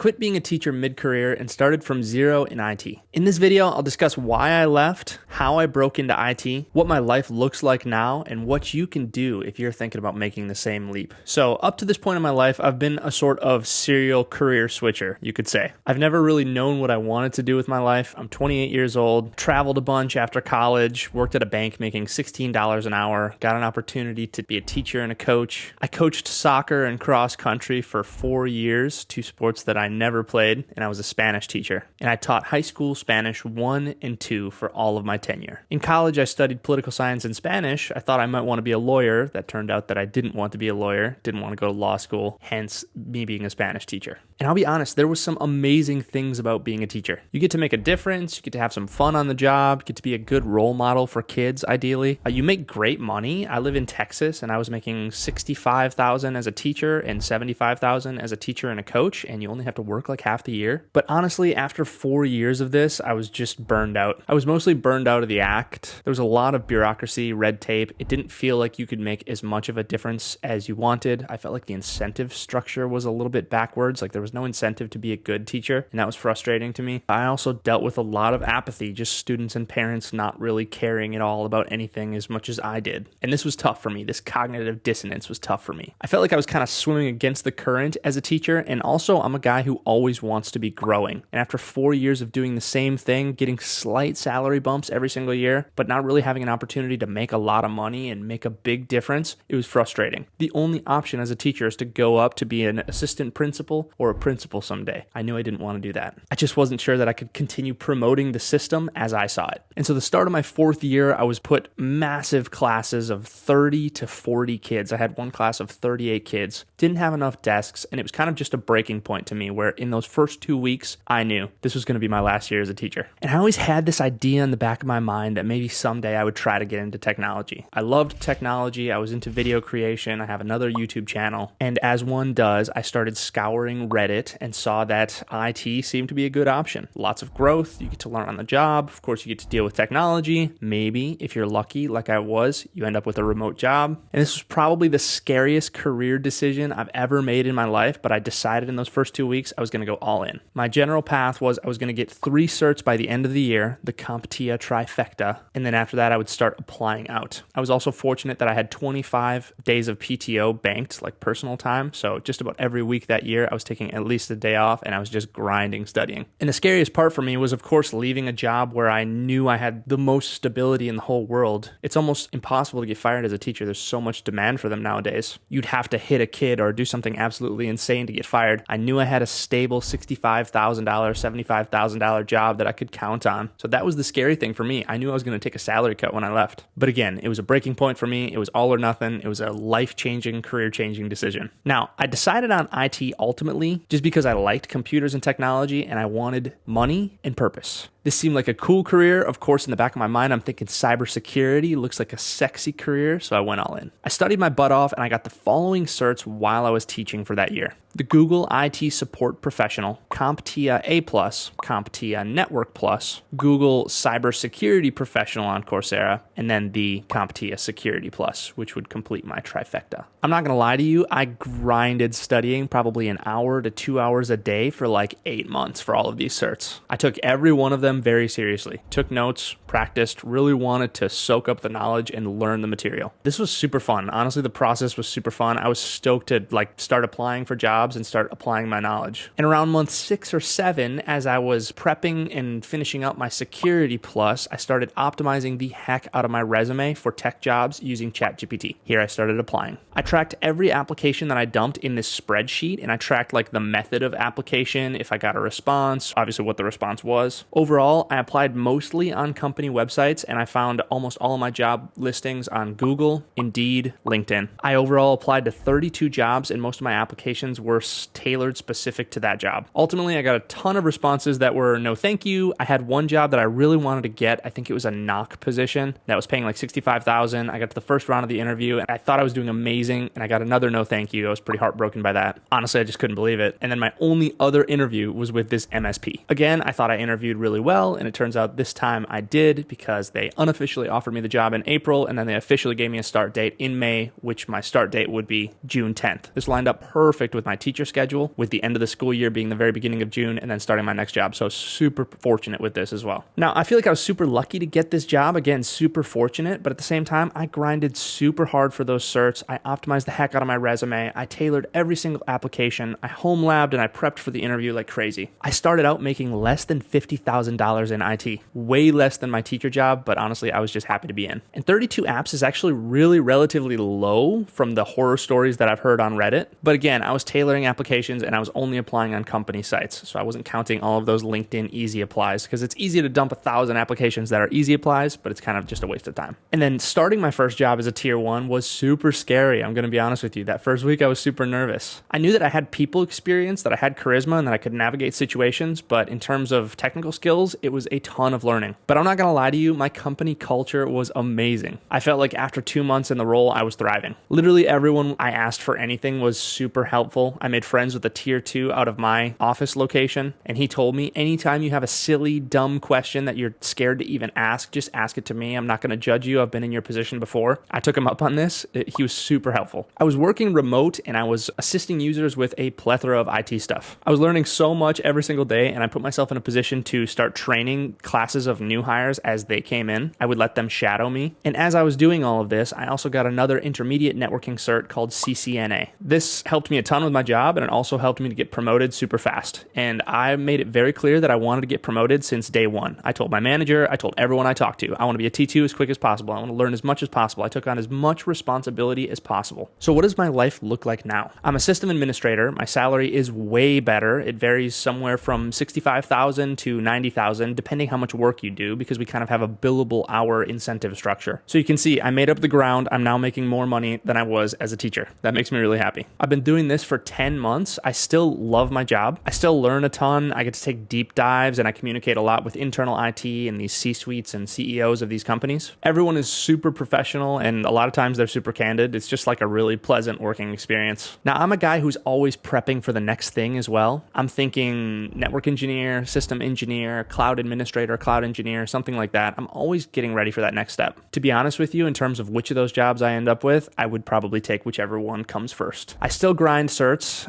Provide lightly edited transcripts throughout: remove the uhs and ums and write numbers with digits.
quit being a teacher mid-career and started from zero in IT. In this video, I'll discuss why I left, how I broke into IT, what my life looks like now, and what you can do if you're thinking about making the same leap. So up to this point in my life, I've been a sort of serial career switcher, you could say. I've never really known what I wanted to do with my life. I'm 28 years old, traveled a bunch after college, worked at a bank making $16 an hour, got an opportunity to be a teacher and a coach. I coached soccer and cross country for 4 years, two sports that I never played, and I was a Spanish teacher. And I taught high school Spanish 1 and 2 for all of my tenure. In college, I studied political science and Spanish. I thought I might want to be a lawyer. That turned out that I didn't want to be a lawyer, didn't want to go to law school, hence me being a Spanish teacher. And I'll be honest, there was some amazing things about being a teacher. You get to make a difference, you get to have some fun on the job, you get to be a good role model for kids, ideally. You make great money. I live in Texas, and I was making $65,000 as a teacher and $75,000 as a teacher and a coach, and you only have to work like half the year. But honestly, after 4 years of this, I was just burned out. I was mostly burned out of the act. There was a lot of bureaucracy, red tape. It didn't feel like you could make as much of a difference as you wanted. I felt like the incentive structure was a little bit backwards. Like there was no incentive to be a good teacher, and that was frustrating to me. I also dealt with a lot of apathy, just students and parents not really caring at all about anything as much as I did. And this was tough for me. This cognitive dissonance was tough for me. I felt like I was kind of swimming against the current as a teacher, and also I'm a guy who always wants to be growing. And after 4 years of doing the same thing, getting slight salary bumps every single year, but not really having an opportunity to make a lot of money and make a big difference, it was frustrating. The only option as a teacher is to go up to be an assistant principal or a principal someday. I knew I didn't want to do that. I just wasn't sure that I could continue promoting the system as I saw it. And so the start of my 4th year, I was put massive classes of 30 to 40 kids. I had one class of 38 kids, didn't have enough desks, and it was kind of just a breaking point to me where in those first 2 weeks, I knew this was going to be my last year as a teacher. And I always had this idea in the back of my mind that maybe someday I would try to get into technology. I loved technology. I was into video creation. I have another YouTube channel. And as one does, I started scouring Reddit and saw that IT seemed to be a good option. Lots of growth. You get to learn on the job. Of course, you get to deal with technology. Maybe, if you're lucky, like I was, you end up with a remote job. And this was probably the scariest career decision I've ever made in my life, but I decided in those first 2 weeks I was going to go all in. My general path was I was going to get 3 certs by the end of the year, the CompTIA trifecta, and then after that I would start applying out. I was also fortunate that I had 25 days of PTO banked, like personal time, so just about every week that year I was taking at least a day off and I was just grinding studying. And the scariest part for me was, of course, leaving a job where I knew I had the most stability in the whole world. It's almost impossible to get fired as a teacher. There's so much demand for them nowadays. You'd have to hit a kid or do something absolutely insane to get fired. I knew I had a stable $65,000, $75,000 job that I could count on. So that was the scary thing for me. I knew I was going to take a salary cut when I left. But again, it was a breaking point for me. It was all or nothing. It was a life-changing, career-changing decision. Now, I decided on IT ultimately just because I liked computers and technology and I wanted money and purpose. This seemed like a cool career. Of course, in the back of my mind, I'm thinking cybersecurity looks like a sexy career, so I went all in. I studied my butt off, and I got the following certs while I was teaching for that year. The Google IT Support Professional, CompTIA A+, CompTIA Network Plus, Google Cybersecurity Professional on Coursera, and then the CompTIA Security Plus, which would complete my trifecta. I'm not going to lie to you, I grinded studying probably an hour to 2 hours a day for like 8 months for all of these certs. I took every one of them very seriously. Took notes, practiced, really wanted to soak up the knowledge and learn the material. This was super fun. Honestly, the process was super fun. I was stoked to start applying for jobs and start applying my knowledge. And around month 6 or 7, as I was prepping and finishing up my Security Plus, I started optimizing the heck out of my resume for tech jobs using ChatGPT. Here I started applying. I tracked every application that I dumped in this spreadsheet, and I tracked the method of application, if I got a response, obviously what the response was. Overall, I applied mostly on company websites, and I found almost all of my job listings on Google, Indeed, LinkedIn. I overall applied to 32 jobs, and most of my applications were tailored specific to that job. Ultimately, I got a ton of responses that were no thank you. I had one job that I really wanted to get. I think it was a knock position that was paying like $65,000. I got to the first round of the interview, and I thought I was doing amazing, and I got another no thank you. I was pretty heartbroken by that. Honestly, I just couldn't believe it. And then my only other interview was with this MSP. Again, I thought I interviewed really well. well. And it turns out this time I did, because they unofficially offered me the job in April, and then they officially gave me a start date in May, which my start date would be June 10th. This lined up perfect with my teacher schedule, with the end of the school year being the very beginning of June and then starting my next job. So super fortunate with this as well. Now, I feel like I was super lucky to get this job. Again, super fortunate, but at the same time, I grinded super hard for those certs. I optimized the heck out of my resume. I tailored every single application. I home labbed and I prepped for the interview like crazy. I started out making less than $50,000 in IT, way less than my teacher job, but honestly, I was just happy to be in. And 32 apps is actually really relatively low from the horror stories that I've heard on Reddit. But again, I was tailoring applications and I was only applying on company sites. So I wasn't counting all of those LinkedIn easy applies, because it's easy to dump 1,000 applications that are easy applies, but it's kind of just a waste of time. And then starting my first job as a tier 1 was super scary. I'm going to be honest with you. That first week I was super nervous. I knew that I had people experience, that I had charisma, and that I could navigate situations, but in terms of technical skills, it was a ton of learning. But I'm not going to lie to you, my company culture was amazing. I felt like after 2 months in the role, I was thriving. Literally everyone I asked for anything was super helpful. I made friends with a tier 2 out of my office location, and he told me, anytime you have a silly, dumb question that you're scared to even ask, just ask it to me. I'm not going to judge you. I've been in your position before. I took him up on this. He was super helpful. I was working remote and I was assisting users with a plethora of IT stuff. I was learning so much every single day, and I put myself in a position to start training classes of new hires as they came in. I would let them shadow me. And as I was doing all of this, I also got another intermediate networking cert called CCNA. This helped me a ton with my job, and it also helped me to get promoted super fast. And I made it very clear that I wanted to get promoted since day one. I told my manager, I told everyone I talked to, I want to be a T2 as quick as possible. I want to learn as much as possible. I took on as much responsibility as possible. So what does my life look like now? I'm a system administrator. My salary is way better. It varies somewhere from $65,000 to $90,000, depending how much work you do, because we kind of have a billable hour incentive structure. So you can see I made up the ground. I'm now making more money than I was as a teacher. That makes me really happy. I've been doing this for 10 months. I still love my job. I still learn a ton. I get to take deep dives, and I communicate a lot with internal IT and these C-suites and CEOs of these companies. Everyone is super professional, and a lot of times they're super candid. It's just like a really pleasant working experience. Now, I'm a guy who's always prepping for the next thing as well. I'm thinking network engineer, system engineer, cloud administrator, cloud engineer, something like that. I'm always getting ready for that next step. To be honest with you, in terms of which of those jobs I end up with, I would probably take whichever one comes first. I still grind certs.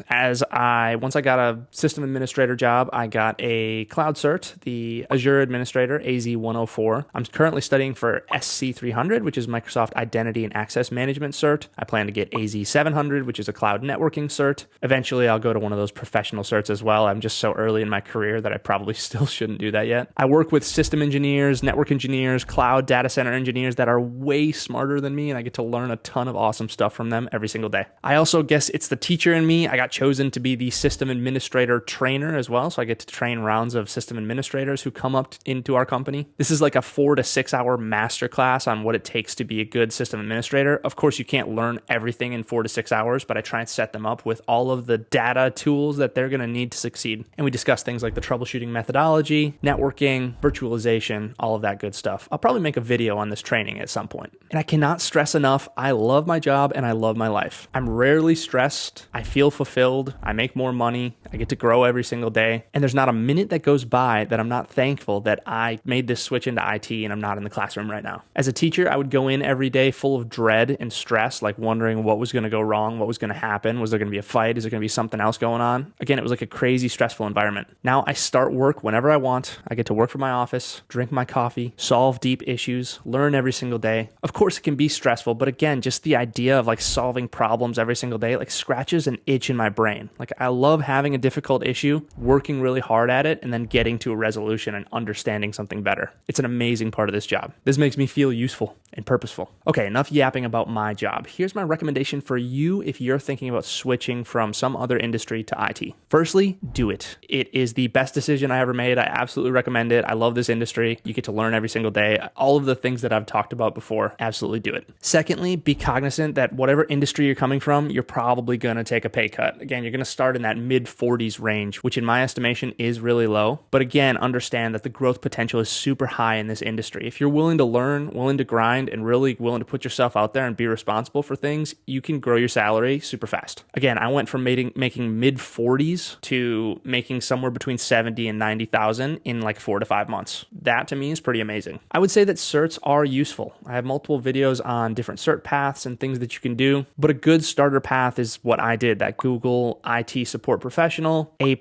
Once I got a system administrator job, I got a cloud cert, the Azure Administrator, AZ-104. I'm currently studying for SC300, which is Microsoft Identity and Access Management cert. I plan to get AZ-700, which is a cloud networking cert. Eventually, I'll go to one of those professional certs as well. I'm just so early in my career that I probably still shouldn't do that yet. I work with system engineers, network engineers, cloud data center engineers that are way smarter than me, and I get to learn a ton of awesome stuff from them every single day. I also guess it's the teacher in me. I got chosen to be the system administrator trainer as well, so I get to train rounds of system administrators who come up into our company. This is like a 4 to 6 hour masterclass on what it takes to be a good system administrator. Of course, you can't learn everything in 4 to 6 hours, but I try and set them up with all of the data tools that they're going to need to succeed. And we discuss things like the troubleshooting methodology, networking, virtualization, all of that good stuff. I'll probably make a video on this training at some point. And I cannot stress enough, I love my job and I love my life. I'm rarely stressed. I feel fulfilled. I make more money. I get to grow every single day. And there's not a minute that goes by that I'm not thankful that I made this switch into IT and I'm not in the classroom right now. As a teacher, I would go in every day full of dread and stress, like wondering what was going to go wrong, what was going to happen, was there going to be a fight, is there going to be something else going on? Again, it was like a crazy, stressful environment. Now I start work whenever I want. I get to work from my office, drink my coffee, solve deep issues, learn every single day. Of course, it can be stressful, but again, just the idea of like solving problems every single day, like scratches an itch in my brain. Like I love having a difficult issue, working really hard at it, and then getting to a resolution and understanding something better. It's an amazing part of this job. This makes me feel useful and purposeful. Okay, enough yapping about my job. Here's my recommendation for you if you're thinking about switching from some other industry to IT. Firstly, do it. It is the best decision I ever made. I absolutely recommend it. I love this industry. You get to learn every single day. All of the things that I've talked about before, absolutely do it. Secondly, be cognizant that whatever industry you're coming from, you're probably going to take a pay cut. Again, you're going to start in that mid-40s range, which in my estimation is really low. But again, understand that the growth potential is super high in this industry. If you're willing to learn, willing to grind, grind and really willing to put yourself out there and be responsible for things, you can grow your salary super fast. Again, I went from making mid 40s to making somewhere between 70 and 90,000 in like 4 to 5 months. That to me is pretty amazing. I would say that certs are useful. I have multiple videos on different cert paths and things that you can do, but a good starter path is what I did, that Google IT support professional, A+,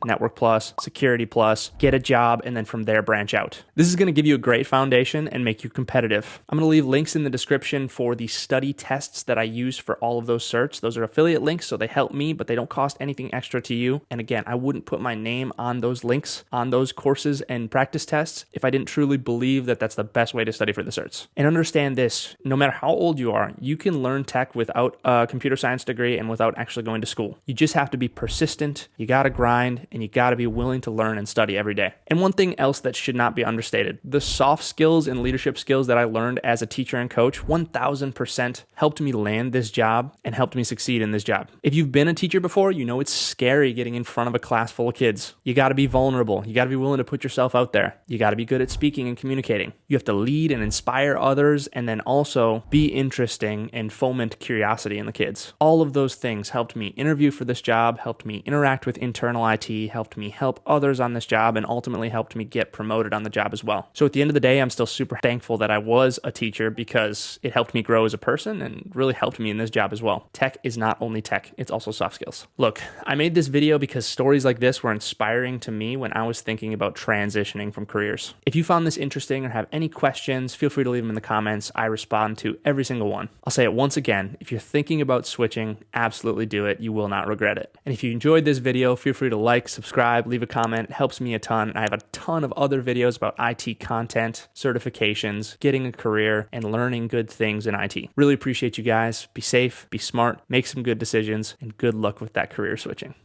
Network Plus, Security Plus, get a job, and then from there branch out. This is going to give you a great foundation and make you competitive. I'm going to leave links in the description for the study tests that I use for all of those certs. Those are affiliate links, so they help me, but they don't cost anything extra to you. And again, I wouldn't put my name on those links, on those courses and practice tests if I didn't truly believe that that's the best way to study for the certs. And understand this, no matter how old you are, you can learn tech without a computer science degree and without actually going to school. You just have to be persistent, you got to grind, and you got to be willing to learn and study every day. And one thing else that should not be understated, the soft skills and leadership skills that I learned as a teacher and coach 1000% helped me land this job and helped me succeed in this job. If you've been a teacher before, you know it's scary getting in front of a class full of kids. You got to be vulnerable. You got to be willing to put yourself out there. You got to be good at speaking and communicating. You have to lead and inspire others, and then also be interesting and foment curiosity in the kids. All of those things helped me interview for this job, helped me interact with internal IT, helped me help others on this job, and ultimately helped me get promoted on the job as well. So at the end of the day, I'm still super thankful that I was a teacher because it helped me grow as a person and really helped me in this job as well. Tech is not only tech, it's also soft skills. Look, I made this video because stories like this were inspiring to me when I was thinking about transitioning from careers. If you found this interesting or have any questions, feel free to leave them in the comments. I respond to every single one. I'll say it once again, if you're thinking about switching, absolutely do it. You will not regret it. And if you enjoyed this video, feel free to like, subscribe, leave a comment. It helps me a ton. I have a ton of other videos about IT content, certifications, getting a career, and learning good things in IT. Really appreciate you guys. Be safe, be smart, make some good decisions, and good luck with that career switching.